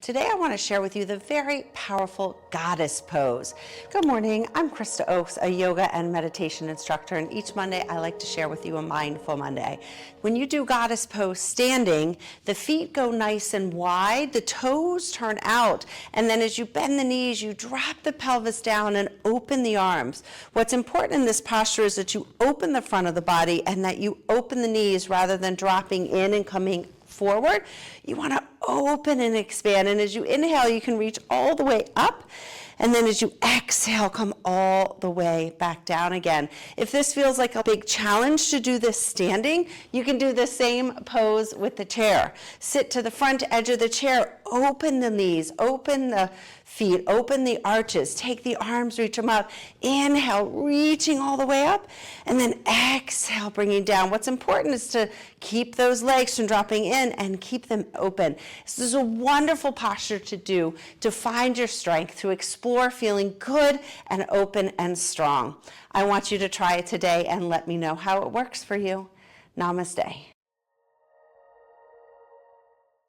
Today I want to share with you the very powerful goddess pose. Good morning, I'm Krista Oakes, a yoga and meditation instructor, and each Monday I like to share with you a mindful Monday. When you do goddess pose standing, the feet go nice and wide, the toes turn out, and then as you bend the knees, you drop the pelvis down and open the arms. What's important in this posture is that you open the front of the body and that you open the knees rather than dropping in and coming forward. You want to open and expand, and as you inhale you can reach all the way up, and then as you exhale come all the way back down again. If this feels like a big challenge to do this standing, you can do the same pose with the chair. Sit to the front edge of the chair, open the knees, open the feet, open the arches, take the arms, reach them up, inhale, reaching all the way up, and then exhale, bringing down. What's important is to keep those legs from dropping in and keep them open. This is a wonderful posture to do, to find your strength, to explore feeling good and open and strong. I want you to try it today and let me know how it works for you. Namaste.